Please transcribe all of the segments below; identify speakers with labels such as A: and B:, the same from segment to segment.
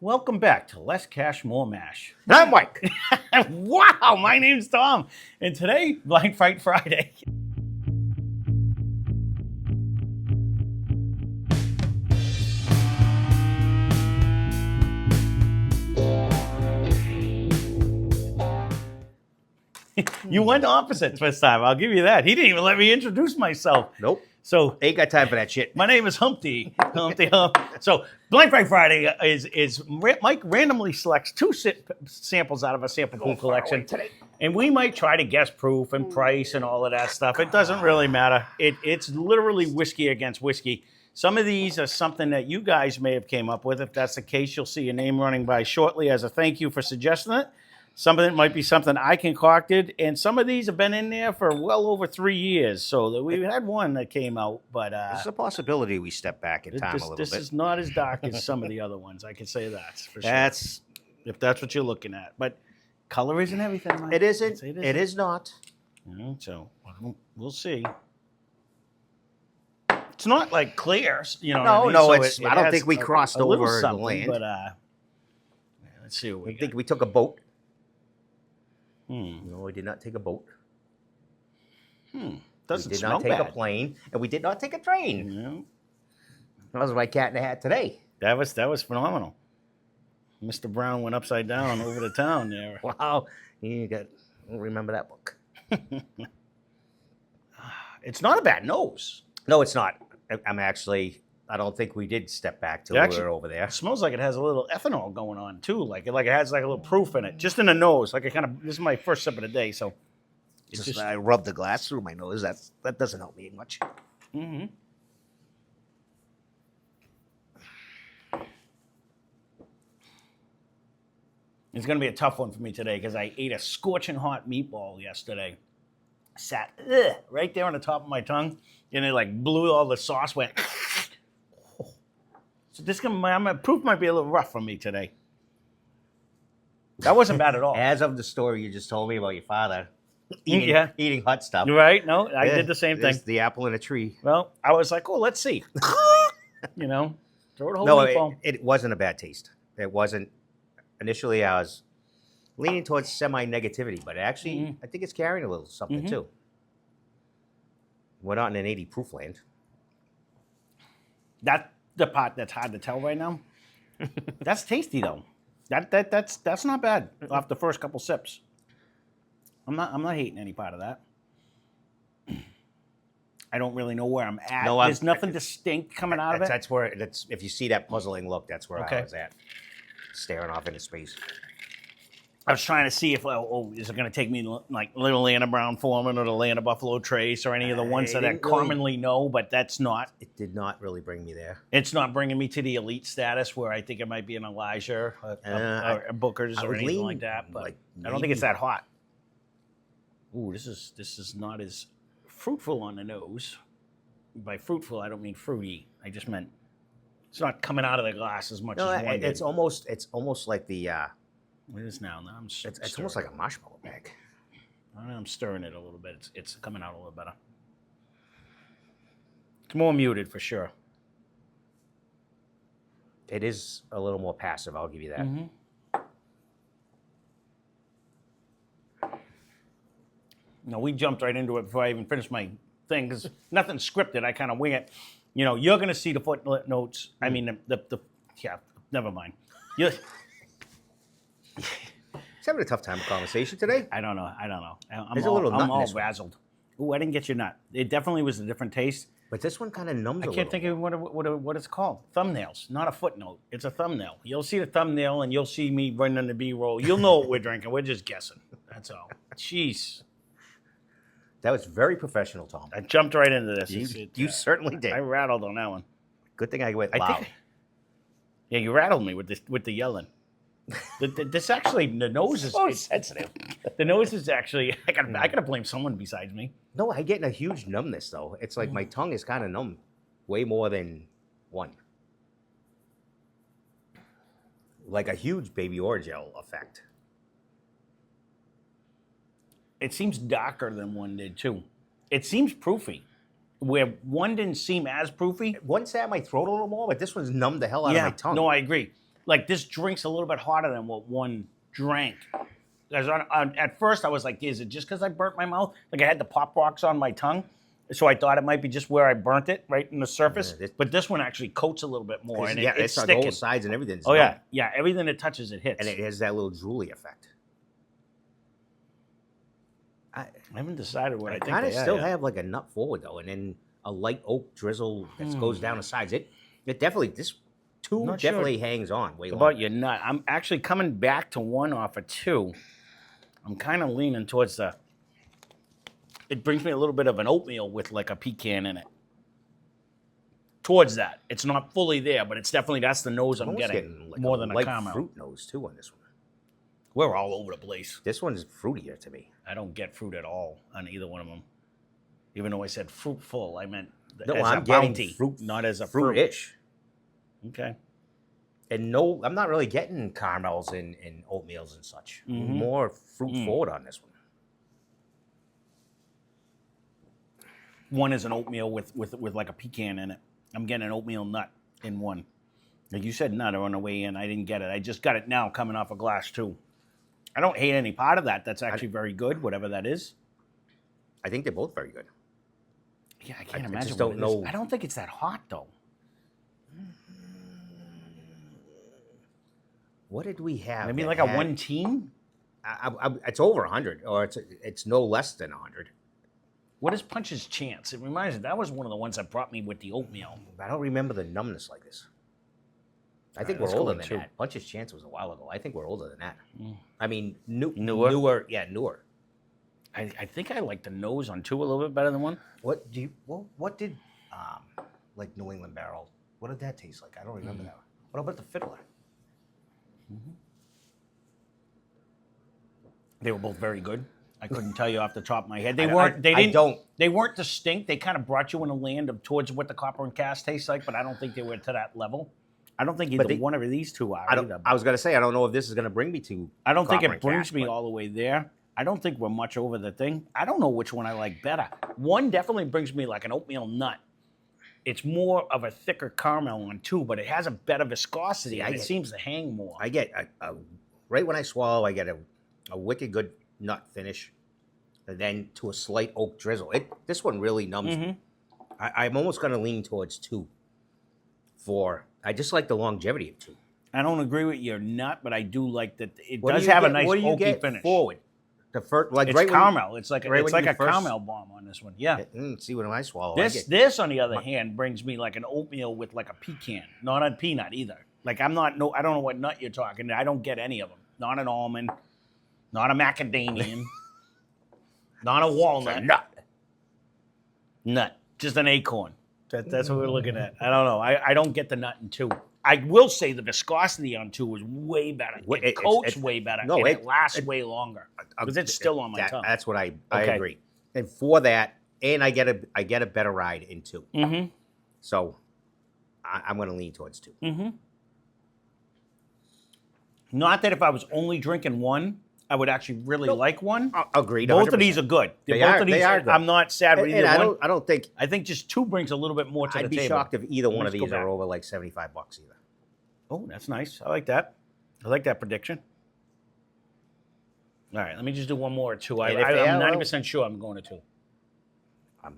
A: Welcome back to Lesscashmoremash.
B: I'm Mike.
A: Wow, my name's Tom, and today, Blind Fight Friday. You went opposites this time, I'll give you that. He didn't even let me introduce myself.
B: Nope.
A: So,
B: Ain't got time for that shit.
A: my name is Humpty. Humpty Hump. So, Blind Fight Friday is Mike randomly selects two samples out of a sample pool collection, and we might try to guess proof and price and all of that stuff. It doesn't really matter. It's literally whiskey against whiskey. Some of these are something that you guys may have came up with. If that's the case, you'll see your name running by shortly as a thank you for suggesting it. Some of it might be something I concocted, and some of these have been in there for well over 3 years. So we had one that came out, but
B: There's a possibility we step back in time a little bit.
A: this is not as dark as some of the other ones. I can say that for sure.
B: That's
A: if that's what you're looking at. But color isn't everything. Mike.
B: it isn't.
A: It
B: It is not.
A: So we'll see. It's not like clear, you know.
B: No,
A: what I mean?
B: no,
A: So
B: it's. I don't
A: has
B: think we crossed
A: a little
B: over the
A: something,
B: land.
A: But let's see what we
B: I
A: got.
B: think we took a boat.
A: Hmm.
B: No, we did not take a boat.
A: Doesn't
B: We did
A: smell
B: not take
A: bad.
B: a plane, and we did not take a train.
A: Yeah.
B: That was my cat in the hat today.
A: That was phenomenal. Mr. Brown went upside down over the town there.
B: Wow, you got. I don't remember that book.
A: It's not a bad nose.
B: No, it's not. I'm actually. I don't think we did step back till we were over there.
A: It smells like it has a little ethanol going on too. Like it has like a little proof in it, just in the nose. Like this is my first sip of the day, so
B: Just, I rubbed the glass through my nose. That doesn't help me much.
A: Mm-hmm. It's gonna be a tough one for me today because I ate a scorching hot meatball yesterday. Sat right there on the top of my tongue, and it like blew all the sauce. Went. So proof might be a little rough for me today. That wasn't bad at all.
B: As of the story you just told me about your father eating hot stuff.
A: You're right. No, I did the same thing.
B: There's the apple in a tree.
A: Well, I was like, oh, let's see. You know, throw it a whole
B: No,
A: meatball.
B: it wasn't a bad taste. It wasn't. Initially, I was leaning towards semi-negativity, but actually, I think it's carrying a little something too. We're not in an 80 proof land.
A: That's the part that's hard to tell right now. That's tasty though. That's not bad off the first couple sips. I'm not hating any part of that. I don't really know where I'm at.
B: No,
A: There's nothing distinct coming out of it.
B: That's where. If you see that puzzling look, that's where
A: Okay.
B: I was at, staring off into space.
A: I was trying to see if, is it going to take me like Little Lana Brown Foreman or the Lana Buffalo Trace or any of the ones that I
B: didn't really-
A: commonly know, but that's not.
B: It did not really bring me there.
A: It's not bringing me to the elite status where I think it might be an Elijah or a Booker's
B: I
A: or
B: would
A: anything
B: lean
A: like that. But
B: like
A: I don't think it's
B: maybe-
A: that hot. Ooh, this is not as fruitful on the nose. By fruitful, I don't mean fruity. I just meant it's not coming out of the glass as much
B: No,
A: as one
B: it's
A: did.
B: almost like the.
A: It is now. Now I'm
B: It's almost like a marshmallow bag.
A: I'm stirring it a little bit. It's coming out a little better. It's more muted for sure.
B: It is a little more passive. I'll give you that.
A: Mm-hmm. No, we jumped right into it before I even finished my thing because nothing's scripted. I kind of wing it. You know, you're going to see the footnotes. I mean, yeah, never mind.
B: He's having a tough time with conversation today.
A: I don't know. I'm
B: There's a little nut
A: I'm
B: in
A: all
B: this one.
A: razzled. Ooh, I didn't get your nut. It definitely was a different taste.
B: But this one kind of numbs
A: I
B: a
A: can't
B: little.
A: think of what it's called. Thumbnails, not a footnote. It's a thumbnail. You'll see the thumbnail and you'll see me running the B-roll. You'll know what we're drinking. We're just guessing. That's all. Jeez.
B: That was very professional, Tom.
A: I jumped right into this.
B: You certainly did.
A: I rattled on that one.
B: Good thing I went
A: I
B: loud.
A: think, yeah, you rattled me with the yelling. This actually, the nose is
B: So sensitive.
A: The nose is actually. I gotta blame someone besides me.
B: No, I get a huge numbness though. It's like my tongue is kind of numb, way more than one. Like a huge baby Orgeat effect.
A: It seems darker than one did too. It seems proofy, where one didn't seem as proofy.
B: One sat in my throat a little more, but this one's numbed the hell out of my tongue.
A: No, I agree. like this drink's a little bit hotter than what one drank. Because at first I was like, is it just because I burnt my mouth? Like I had the pop rocks on my tongue. So I thought it might be just where I burnt it, right in the surface. But this one actually coats a little bit more. And it's sticking.
B: All sides and everything.
A: Oh, yeah. Yeah, everything it touches, it hits.
B: And it has that little drooly effect.
A: I haven't decided what I think.
B: I kind of still have like a nut forward, though, and then a light oak drizzle that goes down the sides. It definitely, this two definitely hangs on way longer.
A: About your nut. I'm actually coming back to one off of two. I'm kind of leaning towards the... It brings me a little bit of an oatmeal with like a pecan in it. Towards that. It's not fully there, but it's definitely, that's the nose I'm getting
B: like
A: more than a
B: light
A: caramel.
B: Fruit nose, too, on this one.
A: We're all over the place.
B: This one's fruitier to me.
A: I don't get fruit at all on either one of them. Even though I said fruitful, I meant
B: no,
A: as
B: I'm
A: a bounty,
B: fruit,
A: not as a
B: fruit-ish.
A: Okay.
B: And no, I'm not really getting caramels and oatmeals and such. More fruit forward on this one.
A: One is an oatmeal with like a pecan in it. I'm getting an oatmeal nut in one. Like you said nut on the way in. I didn't get it. I just got it now coming off a glass too. I don't hate any part of that. That's actually very good, whatever that is.
B: I think they're both very good.
A: Yeah, I can't imagine. I
B: just don't know.
A: I don't think it's that hot though.
B: What did we have?
A: Maybe like a 1 teen?
B: It's over 100, or it's no less than 100.
A: What is Punch's Chance? It reminds me, that was one of the ones that brought me with the oatmeal.
B: I don't remember the numbness like this. I think we're older than that. Punch's Chance was a while ago. I think we're older than that. I mean, newer. Yeah, newer.
A: I think I like the nose on two a little bit better than one.
B: What did like New England Barrel? What did that taste like? I don't remember that one. What about the Fiddler?
A: They were both very good. I couldn't tell you off the top of my head. They weren't distinct. They kind of brought you in a land of towards what the copper and cast tastes like, but I don't think they were to that level. I don't think either one of these two are either.
B: I was going to say, I don't know if this is going to bring me to
A: I don't think it brings me all the way there. I don't think we're much over the thing. I don't know which one I like better. One definitely brings me like an oatmeal nut. It's more of a thicker caramel on two, but it has a better viscosity, and it seems to hang more.
B: I get, right when I swallow, I get a wicked good nut finish, and then to a slight oak drizzle. This one really numbs me. I'm almost going to lean towards two. I just like the longevity of two.
A: I don't agree with your nut, but I do like that it does have a nice oaky finish.
B: Forward? The first, like
A: it's caramel. It's like a caramel bomb on this one. Yeah.
B: See what I swallow.
A: This on the other hand brings me like an oatmeal with like a pecan, not a peanut either. Like I don't know what nut you're talking. I don't get any of them. Not an almond, not a macadamian, not a walnut. Nut. Just an acorn. That's what we're looking at. I don't know. I don't get the nut in two. I will say the viscosity on two is way better. It coats way better. No, it lasts way longer because it's still on my tongue.
B: That's what I agree. And for that, and I get a better ride in two. So I'm going to lean towards two.
A: Not that if I was only drinking one, I would actually really like one.
B: Agreed.
A: Both of these are good. They are good. I'm not sad with either one.
B: I don't think.
A: I think just two brings a little bit more to the table.
B: I'd be shocked if either one of these are over like $75 either.
A: Oh, that's nice. I like that. I like that prediction. All right, let me just do one more or two. I'm 90% sure I'm going to two.
B: I'm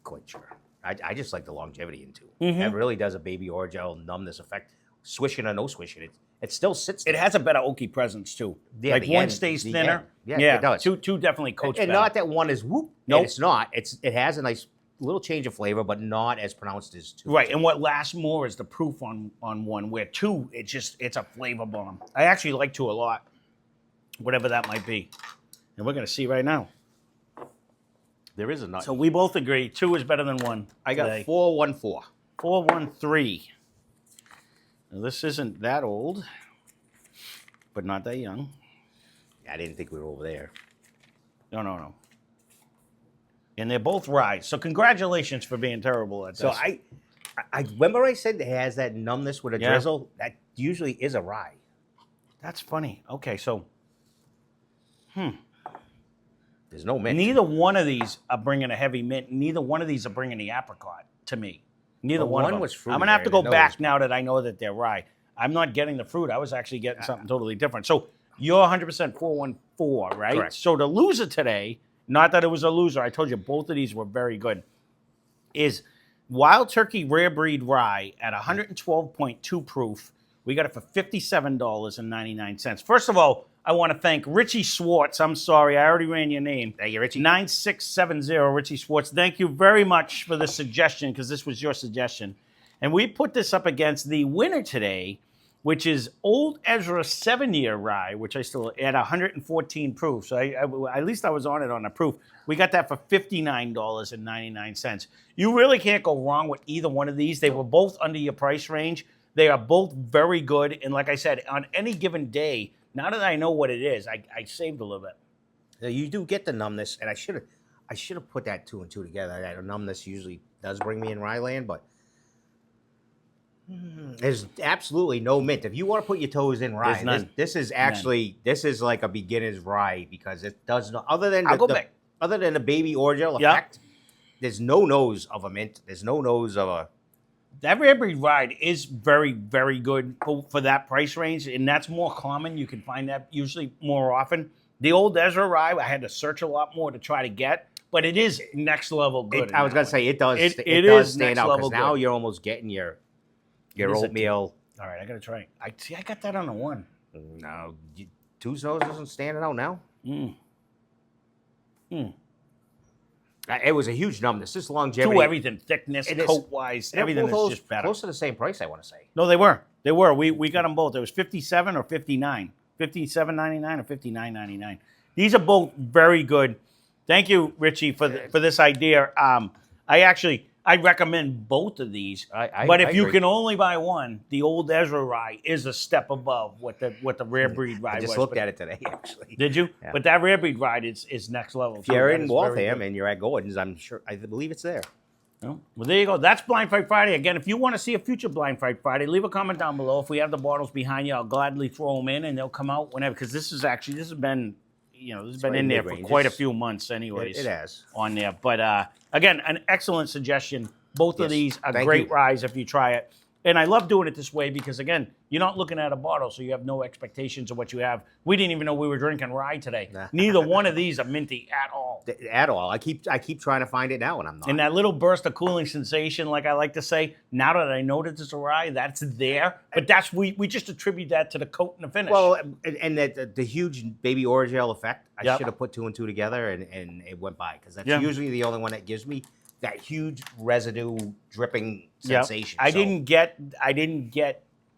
B: quite sure. I just like the longevity in two. It really does a baby orgeat numbness effect. Swishing or no swishing, it still sits there.
A: It has a better oaky presence too. Yeah, like one stays thinner.
B: Yeah, it does.
A: Two definitely coats better.
B: And not that one is whoop. No, it's not. It has a nice little change of flavor, but not as pronounced as two.
A: Right, and what lasts more is the proof on one, where two, it's a flavor bomb. I actually like two a lot, whatever that might be. And we're going to see right now.
B: There is a nut.
A: So we both agree two is better than one.
B: I got 414.
A: 413. Now this isn't that old, but not that young.
B: I didn't think we were over there.
A: No. And they're both rye. So congratulations for being terrible at this.
B: So I remember I said it has that numbness with a drizzle. That usually is a rye.
A: That's funny. Okay, so,
B: There's no mint.
A: Neither one of these are bringing a heavy mint. Neither one of these are bringing the apricot to me. Neither one of them.
B: Was fruity.
A: I'm going to have to go back now that I know that they're rye. I'm not getting the fruit. I was actually getting something totally different. So you're 100% 414, right?
B: Correct.
A: So the loser today, not that it was a loser, I told you both of these were very good, is Wild Turkey Rare Breed Rye at 112.2 proof. We got it for $57.99. First of all, I want to thank Richie Swartz. I'm sorry, I already ran your name.
B: Thank you, Richie.
A: 9670 Richie Swartz. Thank you very much for the suggestion, because this was your suggestion. And we put this up against the winner today, which is Old Ezra 7-year rye, which I still at 114 proof. So at least I was on it on a proof. We got that for $59.99. You really can't go wrong with either one of these. They were both under your price range. They are both very good. And like I said, on any given day, now that I know what it is, I saved a little bit.
B: Now, you do get the numbness, and I should have put that 2 and 2 together. That numbness usually does bring me in rye land, but there's absolutely no mint. If you want to put your toes in rye,
A: There's none.
B: this is actually this is like a beginner's rye, because it does not, other than
A: I'll go back.
B: other than the baby orgeat effect, there's no nose of a mint. There's no nose of a.
A: That Rare Breed rye is very, very good for that price range, and that's more common. You can find that usually more often. The Old Ezra rye, I had to search a lot more to try to get, but it is next level good.
B: I was gonna say it does.
A: It
B: does
A: is
B: stand
A: next
B: out,
A: level
B: because now
A: good.
B: you're almost getting your
A: It is a
B: oatmeal.
A: All right, I gotta try it. I got that on a 1.
B: No, 2's nose isn't standing out now. It was a huge numbness. This longevity.
A: Everything, thickness, coat-wise, everything is just better.
B: Close to the same price, I want to say.
A: No, they were. They were. We got them both. It was 57 or 59. 57.99 or 59.99. These are both very good. Thank you, Richie, for this idea. I recommend both of these. But if you
B: agree.
A: can only buy one, the Old Ezra rye is a step above what the Rare Breed rye was.
B: I just looked at it today, actually.
A: Did you?
B: Yeah.
A: But that Rare Breed rye is next level.
B: If you're
A: That
B: in
A: is very
B: Waltham
A: good.
B: and you're at Gordon's, I believe it's there.
A: Well, there you go. That's Blind Fight Friday. Again, if you want to see a future Blind Fight Friday, leave a comment down below. If we have the bottles behind you, I'll gladly throw them in, and they'll come out whenever. Because this has been, in there for quite a few months, anyways.
B: It has.
A: On there. But again, an excellent suggestion. Both of these are great ryes if you try it. And I love doing it this way because, again, you're not looking at a bottle, so you have no expectations of what you have. We didn't even know we were drinking rye today.
B: Nah.
A: Neither one of these are minty at all.
B: At all. I keep trying to find it now, and I'm not.
A: And that little burst of cooling sensation, like I like to say, now that I know that it's a rye, that's there. But we just attribute that to the coat and the finish.
B: Well, and the huge baby orgeat effect, I
A: Yep.
B: should have put 2 and 2 together, and it went by, because that's
A: Yeah.
B: usually the only one that gives me that huge residue dripping
A: Yep.
B: sensation.
A: I
B: So,
A: didn't get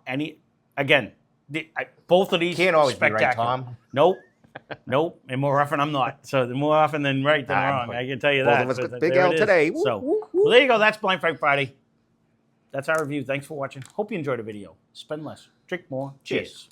A: any. Again, both of these
B: Can't always be right,
A: spectacular.
B: Tom.
A: Nope. And more often I'm not. So more often than right than wrong. I can tell you
B: both
A: that.
B: of us
A: So
B: got big
A: there
B: L
A: it is.
B: today.
A: So well, there you go. That's Blind Fight Friday. That's our review. Thanks for watching. Hope you enjoyed the video. Spend less, drink more. Cheers.